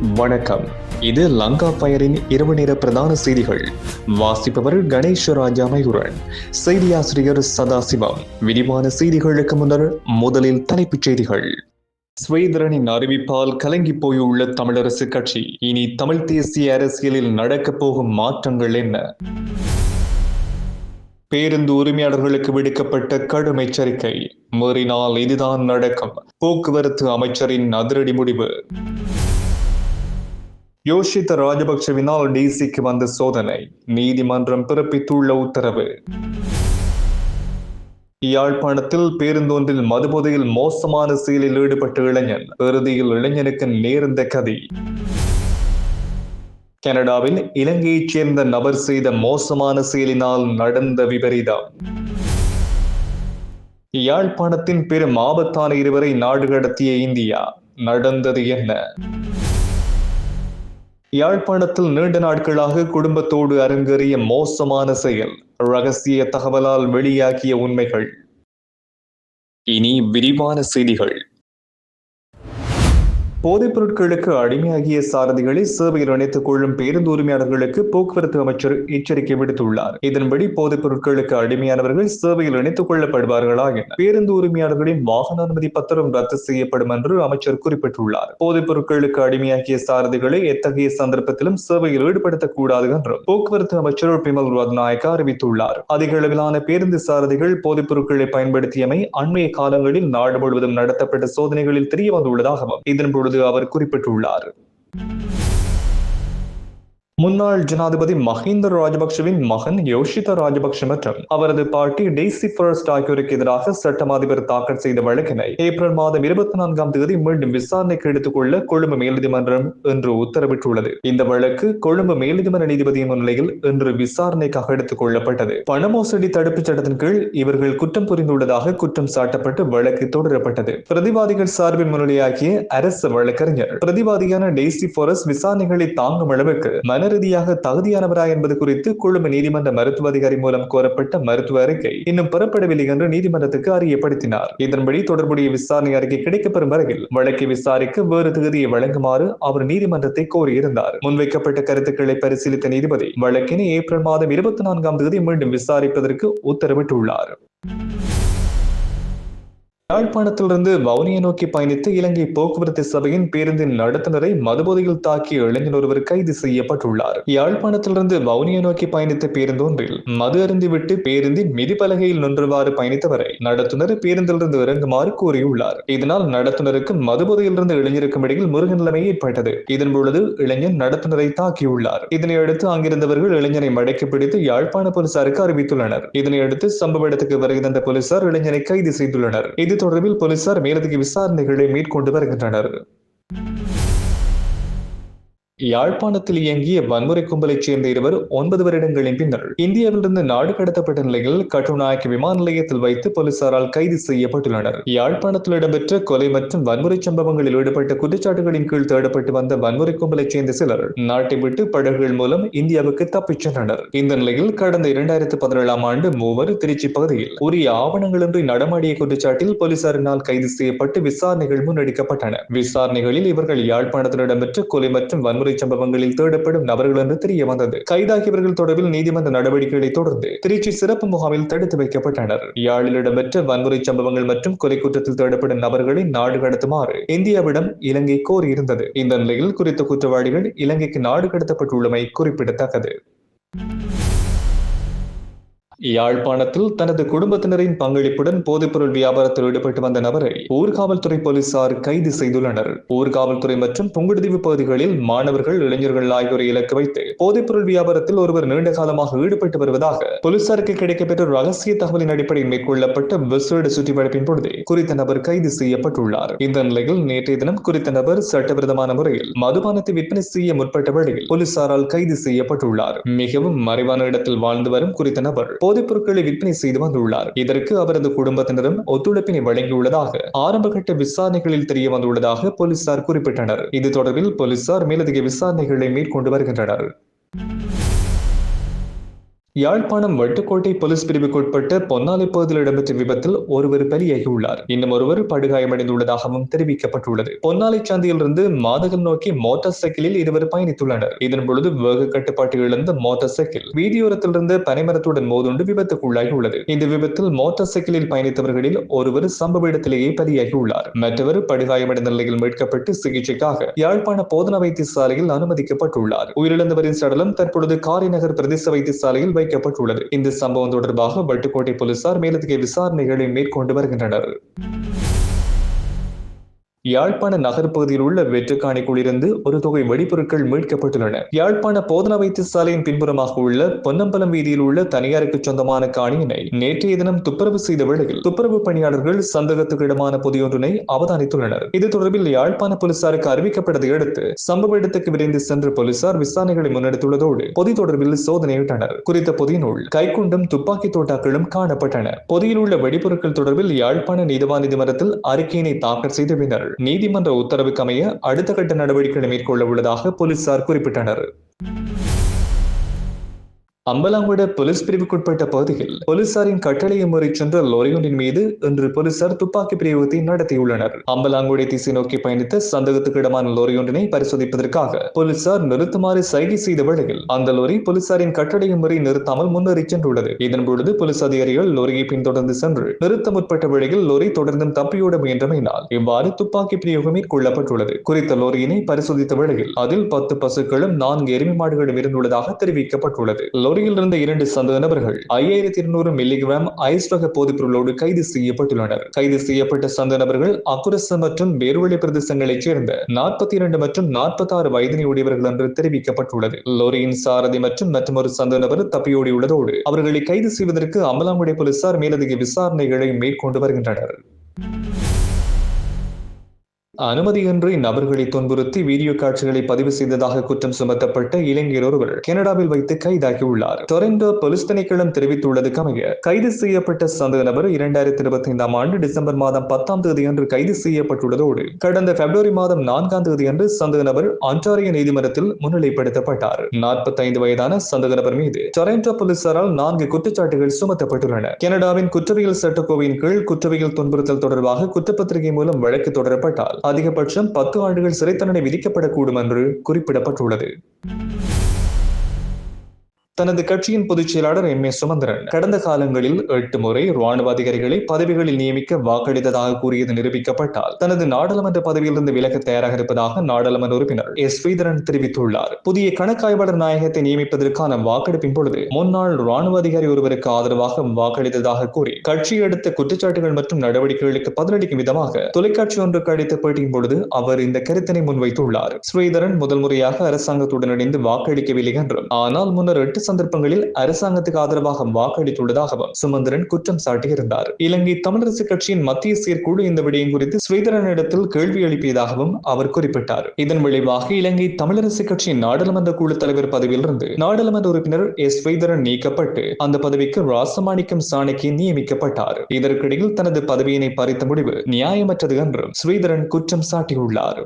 வணக்கம். இது லங்கா பயரின் இரவு நேர பிரதான செய்திகள். வாசிப்பவர் கணேசராஜா மயூரன். செய்தியாசிரியர் சதாசிவம். விரிவான செய்திகளுக்கு முன்னர் முதலில் தலைப்புச் செய்திகள். ஸ்ரீதரனின் அறிவிப்பால் கலங்கி போயுள்ள தமிழரசு கட்சி. இனி தமிழ் தேசிய அரசியலில் நடக்கப் போகும் மாற்றங்கள் என்ன? பேருந்து உரிமையாளர்களுக்கு விடுக்கப்பட்ட கடும் எச்சரிக்கை. மீறினால் இதுதான் நடக்கும். போக்குவரத்து அமைச்சரின் அதிரடி முடிவு. யோஷித்த ராஜபக்சவினால் டிசிக்கு வந்த சோதனை. நீதிமன்றம் பிறப்பித்துள்ள உத்தரவு. யாழ்ப்பாணத்தில் பேருந்தொன்றில் மதுபோதையில் மோசமான செயலில் ஈடுபட்ட இளைஞன். இறுதியில் இளைஞனுக்கு நேர்ந்த கதி. கனடாவில் இலங்கையைச் சேர்ந்த நபர் செய்த மோசமான செயலினால் நடந்த விபரீதம். யாழ்ப்பாணத்தின் பெரும் ஆபத்தான இருவரை நாடு கடத்திய இந்தியா. நடந்தது என்ன? யாழ்ப்பாணத்தில் நீண்ட நாட்களாக குடும்பத்தோடு அரங்கேறிய மோசமான செயல். ரகசிய தகவலால் வெளியாகிய உண்மைகள். இனி விரிவான செய்திகள். போதைப் பொருட்களுக்கு அடிமையாகிய சாரதிகளை சேவையில் இணைத்துக் கொள்ளும் பேருந்து உரிமையாளர்களுக்கு போக்குவரத்து அமைச்சர் எச்சரிக்கை விடுத்துள்ளார். இதன்படி போதைப் பொருட்களுக்கு அடிமையானவர்கள் சேவையில் இணைத்துக் கொள்ளப்படுவார்களா என பேருந்து உரிமையாளர்களின் வாகன அனுமதி பத்திரம் ரத்து செய்யப்படும் என்று அமைச்சர் குறிப்பிட்டுள்ளார். போதைப் பொருட்களுக்கு அடிமையாகிய சாரதிகளை எத்தகைய சந்தர்ப்பத்திலும் சேவையில் ஈடுபடுத்தக்கூடாது என்றும் போக்குவரத்து அமைச்சர் பிமல் ரத்நாயக்க அறிவித்துள்ளார். அதிக அளவிலான பேருந்து சாரதிகள் போதைப் பொருட்களை பயன்படுத்தியமை அண்மைய காலங்களில் நாடு முழுவதும் நடத்தப்பட்ட சோதனைகளில் தெரிய வந்துள்ளதாகவும் இதன்பொழுது அவர் குறிப்பிட்டுள்ளார். முன்னாள் ஜனாதிபதி மஹிந்த ராஜபக்சவின் மகன் யோஷித்த ராஜபக்ஷ மற்றும் அவரது பாட்டி டெய்சி ஃபர்ஸ்ட் ஆகியோருக்கு எதிராக சட்டம் அதிபர் தாக்கல் செய்த வழக்கினை ஏப்ரல் மாதம் 24ஆம் தேதி மீண்டும் விசாரணைக்கு எடுத்துக் கொள்ள கொழும்பு மேல்நீதிமன்றம் இன்று உத்தரவிட்டுள்ளது. இந்த வழக்கு கொழும்பு மேல்நீதிமன்ற நீதிபதியின் முன்னிலையில் இன்று விசாரணைக்காக எடுத்துக் கொள்ளப்பட்டது. பண மோசடி தடுப்புச் சட்டத்தின் கீழ் இவர்கள் குற்றம் புரிந்துள்ளதாக குற்றம் சாட்டப்பட்டு வழக்கு தொடரப்பட்டது. பிரதிவாதிகள் சார்பில் முன்னிலையாகிய அரசு வழக்கறிஞர் பிரதிவாதியான டெய்சி ஃபோரஸ் விசாரணைகளை தாங்கும் அளவுக்கு ரீதியாக தகுதியானவரா என்பது குறித்து கொழும்பு நீதிமன்ற மருத்துவ அதிகாரி மூலம் கோரப்பட்ட மருத்துவ அறிக்கை இன்னும் பெறப்படவில்லை என்று நீதிமன்றத்துக்கு அறியப்படுத்தினார். இதன்படி தொடர்புடைய விசாரணை அறிக்கை கிடைக்கப்பெறும் வரையில் வழக்கை விசாரிக்க வேறு தேதியை வழங்குமாறு அவர் நீதிமன்றத்தை கோரியிருந்தார். முன்வைக்கப்பட்ட கருத்துக்களை பரிசீலித்த நீதிபதி வழக்கினை ஏப்ரல் மாதம் 24ஆம் தேதி மீண்டும் விசாரிப்பதற்கு உத்தரவிட்டுள்ளார். யாழ்ப்பாணத்திலிருந்து வவுனியா நோக்கி பயணித்த இலங்கை போக்குவரத்து சபையின் பேருந்தின் நடத்துனரை மதுபோதையில் தாக்கிய இளைஞர் ஒருவர் கைது செய்யப்பட்டுள்ளார். யாழ்ப்பாணத்திலிருந்து வவுனியா நோக்கி பயணித்த பேருந்தொன்றில் மது அருந்திவிட்டு பேருந்தின் மிதிப்பலகையில் நின்றவாறு பயணித்தவரை நடத்துனர் பேருந்திலிருந்து இறங்குமாறு கூறியுள்ளார். இதனால் நடத்துனருக்கும் மதுபோதையிலிருந்து இளைஞருக்கும் இடையில் முருக நிலைமை ஏற்பட்டது. இதன் பொழுது இளைஞர் நடத்துனரை தாக்கியுள்ளார். இதனையடுத்து அங்கிருந்தவர்கள் இளைஞரை மடக்கி பிடித்து யாழ்ப்பாண போலீசாருக்கு அறிவித்துள்ளனர். இதனையடுத்து சம்பவ இடத்துக்கு வருகை தந்த போலீசார் இளைஞரை கைது செய்துள்ளனர். இது தொடர்பில் போலீசார் மேலதிக விசாரணைகளை மேற்கொண்டு வருகின்றனர். யாழ்ப்பாணத்தில் இயங்கிய வன்முறை கும்பலைச் சேர்ந்த இருவர் 9 வருடங்களின் பின்னர் இந்தியாவிலிருந்து நாடு கடத்தப்பட்ட நிலையில் கட்டுநாயக்க விமான நிலையத்தில் வைத்து போலீசாரால் கைது செய்யப்பட்டுள்ளனர். யாழ்ப்பாணத்தில் இடம்பெற்ற கொலை மற்றும் வன்முறை சம்பவங்களில் ஈடுபட்ட குற்றச்சாட்டுகளின் கீழ் தேடப்பட்டு வந்த வன்முறை கும்பலைச் சேர்ந்த சிலர் நாட்டை விட்டு படகுகள் மூலம் இந்தியாவுக்கு தப்பிச் சென்றனர். இந்த நிலையில் கடந்த 2017ஆம் ஆண்டு மூவர் திருச்சி பகுதியில் உரிய ஆவணங்களின்றி நடமாடிய குற்றச்சாட்டில் போலீசாரினால் கைது செய்யப்பட்டு விசாரணைகள் முன்னெடுக்கப்பட்டன. விசாரணைகளில் இவர்கள் யாழ்ப்பாணத்தில் இடம்பெற்ற கொலை மற்றும் வன்முறை சம்பவங்களில் தேடப்படும் நபர்கள் என்று தெரிய வந்தது. கைதாகியவர்கள் தொடர்பில் நீதிமன்ற நடவடிக்கைகளை தொடர்ந்து திருச்சி சிறப்பு முகாமில் தடுத்து வைக்கப்பட்டனர். யாழில் இடம்பெற்ற வன்முறை சம்பவங்கள் மற்றும் கொலை குற்றத்தில் தேடப்படும் நபர்களை நாடு கடத்துமாறு இந்தியாவிடம் இலங்கை கோரியிருந்தது. இந்த நிலையில் குறித்த குற்றவாளிகள் இலங்கைக்கு நாடு கடத்தப்பட்டுள்ளமை குறிப்பிடத்தக்கது. யாழ்ப்பாணத்தில் தனது குடும்பத்தினரின் பங்களிப்புடன் போதைப்பொருள் வியாபாரத்தில் ஈடுபட்டு வந்த நபரை ஊர்காவல்துறை போலீசார் கைது செய்துள்ளனர். ஊர்காவல்துறை மற்றும் புங்குடுதீவு பகுதிகளில் மாணவர்கள், இளைஞர்கள் ஆகியோரை இலக்கு வைத்து போதைப்பொருள் வியாபாரத்தில் ஒருவர் நீண்ட காலமாக ஈடுபட்டு வருவதாக போலீசாருக்கு கிடைக்கப்பெற்ற ரகசிய தகவலின் அடிப்படையில் மேற்கொள்ளப்பட்ட விசேட சுற்றிவளைப்பின் பொழுது குறித்த நபர் கைது செய்யப்பட்டுள்ளார். இந்த நிலையில் நேற்றைய தினம் குறித்த நபர் சட்டவிரோதமான முறையில் மதுபானத்தை விற்பனை செய்ய முற்பட்ட வேளையில் போலீசாரால் கைது செய்யப்பட்டுள்ளார். மிகவும் மறைவான இடத்தில் வாழ்ந்து வரும் குறித்த நபர் போதைப் பொருட்களை விற்பனை செய்து வந்துள்ளார். இதற்கு அவரது குடும்பத்தினரும் ஒத்துழைப்பினை வழங்கியுள்ளதாக ஆரம்பகட்ட விசாரணைகளில் தெரிய வந்துள்ளதாக போலீசார் குறிப்பிட்டனர். இது தொடர்பில் போலீசார் மேலதிக விசாரணைகளை மேற்கொண்டு வருகின்றனர். யாழ்ப்பாணம் வட்டுக்கோட்டை போலீஸ் பிரிவுக்குட்பட்ட பொன்னாலை பகுதியில் இடம்பெற்ற விபத்தில் ஒருவர் பலியாகியுள்ளார். இன்னும் ஒருவர் படுகாயமடைந்துள்ளதாகவும் தெரிவிக்கப்பட்டுள்ளது. பொன்னாலை சந்தையிலிருந்து மாதகல் நோக்கி மோட்டார் சைக்கிளில் இருவர் பயணித்துள்ளனர். இதன் பொழுது வேக கட்டுப்பாட்டு இழந்த மோட்டார் சைக்கிள் வீதியோரத்திலிருந்து பனைமரத்துடன் மோதுண்டு விபத்துக்குள்ளாகியுள்ளது. இந்த விபத்தில் மோட்டார் சைக்கிளில் பயணித்தவர்களில் ஒருவர் சம்பவ இடத்திலேயே பலியாகியுள்ளார். மற்றவர் படுகாயமடைந்த நிலையில் மீட்கப்பட்டு சிகிச்சைக்காக யாழ்ப்பாண போதனா வைத்தியசாலையில் அனுமதிக்கப்பட்டுள்ளார். உயிரிழந்தவரின் சடலம் தற்பொழுது காரிநகர் பிரதேச வைத்தியசாலையில் வைக்கப்பட்டுள்ளது. இந்த சம்பவம் தொடர்பாக வட்டுக்கோட்டை போலீசார் மேலதிக விசாரணைகளை மேற்கொண்டு வருகின்றனர். யாழ்ப்பாண நகர் பகுதியில் உள்ள வெற்றுக்காணிக்குள்ளிருந்து ஒரு தொகை வெடிபொருட்கள் மீட்கப்பட்டுள்ளன. யாழ்ப்பாண போதனா வைத்தியசாலையின் பின்புறமாக உள்ள பொன்னம்பலம் வீதியில் உள்ள தனியாருக்கு சொந்தமான காணியினை நேற்றைய தினம் துப்புரவு செய்த வேளையில் துப்புரவு பணியாளர்கள் சந்தேகத்துக்கு இடமான பொதியொன்றினை அவதானித்துள்ளனர். இது தொடர்பில் யாழ்ப்பாண போலீசாருக்கு அறிவிக்கப்பட்டதை அடுத்து சம்பவ இடத்துக்கு விரைந்து சென்ற போலீசார் விசாரணைகளை முன்னெடுத்துள்ளதோடு பொதி தொடர்பில் சோதனையிட்டனர். குறித்த பொதியினுள் கைக்குண்டும் துப்பாக்கி தோட்டாக்களும் காணப்பட்டன. பொதியில் உள்ள வெடிபொருட்கள் தொடர்பில் யாழ்ப்பாண நீதிவான் நீதிமன்றத்தில் அறிக்கையினை தாக்கல் செய்த பின்னர் நீதிமன்ற உத்தரவுக்கு அமைய அடுத்த கட்ட நடவடிக்கைகளை மேற்கொள்ள உள்ளதாக போலீசார் குறிப்பிட்டனர். அம்பலாங்குட போலீஸ் பிரிவுக்குட்பட்ட பகுதியில் போலீசாரின் கட்டளையை மீறி சென்ற லொரியொன்றின் மீது இன்று போலீசார் துப்பாக்கி பிரயோகத்தை நடத்தியுள்ளனர். அம்பலாங்குடை திசை நோக்கி பயணித்த சந்தேகத்துக்கு இடமான லொரியொன்றினை பரிசோதிப்பதற்காக போலீசார் நிறுத்துமாறு சைகை செய்த வேளையில் அந்த லொரி போலீசாரின் கட்டளையை மீறி நிறுத்தாமல் முன்னேறி சென்றுள்ளது. இதன் பொழுது போலீஸ் அதிகாரிகள் லொரியை பின்தொடர்ந்து சென்று நிறுத்த முற்பட்ட வேளையில் லொரி தொடர்ந்தும் தப்பியோட முயன்றமையினால் இவ்வாறு துப்பாக்கி பிரயோகம் மேற்கொள்ளப்பட்டுள்ளது. குறித்த லொரியினை பரிசோதித்த வேளையில் அதில் 10 பசுக்களும் 4 எருமை மாடுகளும் இருந்துள்ளதாக தெரிவிக்கப்பட்டுள்ளது. லொரியில் இருந்த 2 சந்தேக நபர்கள் 5200 மில்லிகிராம் ஐஸ் வகை போதைப்பொருளோடு கைது செய்யப்பட்டுள்ளனர். கைது செய்யப்பட்ட சந்தேக நபர்கள் அக்குரச மற்றும் வேறுவழி பிரதேசங்களைச் சேர்ந்த 42 மற்றும் 46 வயதினை உடையவர்கள் என்று தெரிவிக்கப்பட்டுள்ளது. லொரியின் சாரதி மற்றும் மற்றொரு சந்தேக நபர் தப்பியோடியுள்ளதோடு அவர்களை கைது செய்வதற்கு அம்பலாங்குடை போலீசார் மேலதிக விசாரணைகளை மேற்கொண்டு வருகின்றனர். அனுமதியின்றி நபர்களை துன்புறுத்தி வீடியோ காட்சிகளை பதிவு செய்ததாக குற்றம் சுமத்தப்பட்ட இளைஞர் ஒருவர் கனடாவில் வைத்து கைதாகியுள்ளார். டொரண்டோ போலீஸ் திணைக்களம் தெரிவித்துள்ளதுக்கமைய கைது செய்யப்பட்ட சந்தேக நபர் 2025ஆம் ஆண்டு டிசம்பர் மாதம் 10ஆம் தேதி அன்று கைது செய்யப்பட்டுள்ளதோடு கடந்த பிப்ரவரி மாதம் 4ஆம் தேதி அன்று சந்தேக நபர் ஆன்டாரியோ நீதிமன்றத்தில் முன்னிலைப்படுத்தப்பட்டார். 45 வயதான சந்தேக நபர் மீது டொரண்டோ போலீசாரால் 4 குற்றச்சாட்டுகள் சுமத்தப்பட்டுள்ளன. கனடாவின் குற்றவியல் சட்டக்கோவையின் கீழ் குற்றவியல் துன்புறுத்தல் தொடர்பாக குற்றப்பத்திரிகை மூலம் வழக்கு தொடரப்பட்டால் அதிகபட்சம் 10 ஆண்டுகள் சிறை தண்டனை விதிக்கப்படக்கூடும் என்று குறிப்பிடப்பட்டுள்ளது. தனது கட்சியின் பொதுச் செயலாளர் எம். ஏ. சுமந்திரன் கடந்த காலங்களில் 8 முறை ராணுவ அதிகாரிகளை பதவிகளில் நியமிக்க வாக்களித்ததாக கூறியது நிரூபிக்கப்பட்டால் தனது நாடாளுமன்ற பதவியிலிருந்து விலக தயாராக இருப்பதாக நாடாளுமன்ற உறுப்பினர் எஸ். ஸ்ரீதரன் தெரிவித்துள்ளார். புதிய கணக்காய்வாளர் நாயகத்தை நியமிப்பதற்கான வாக்கெடுப்பின் பொழுது முன்னாள் ராணுவ அதிகாரி ஒருவருக்கு ஆதரவாக வாக்களித்ததாக கூறி கட்சி எடுத்த குற்றச்சாட்டுகள் மற்றும் நடவடிக்கைகளுக்கு பதிலளிக்கும் விதமாக தொலைக்காட்சி ஒன்றுக்கு அளித்த பேட்டியின் பொழுது அவர் இந்த கருத்தினை முன்வைத்துள்ளார். ஸ்ரீதரன் முதல் முறையாக அரசாங்கத்துடன் இணைந்து வாக்களிக்கவில்லை என்றும் ஆனால் முன்னர் 8 சந்தர்ப்பங்களில் அரசாங்கத்துக்கு ஆதரவாக வாக்களித்துள்ளதாகவும் சுமந்திரன் குற்றம் சாட்டியிருந்தார். இலங்கை தமிழரசு கட்சியின் மத்திய செயற்குழு இந்த விடயம் குறித்து ஸ்ரீதரனிடத்தில் கேள்வி எழுப்பியதாகவும் அவர் குறிப்பிட்டார். இதன் விளைவாக இலங்கை தமிழரசு கட்சியின் நாடாளுமன்ற குழு தலைவர் பதவியிலிருந்து நாடாளுமன்ற உறுப்பினர் எஸ். ஸ்ரீதரன் நீக்கப்பட்டு அந்த பதவிக்கு ராசமாணிக்கம் சாணக்கியன் நியமிக்கப்பட்டார். இதற்கிடையில் தனது பதவியினை பறித்த முடிவு நியாயமற்றது என்றும் ஸ்ரீதரன் குற்றம் சாட்டியுள்ளார்.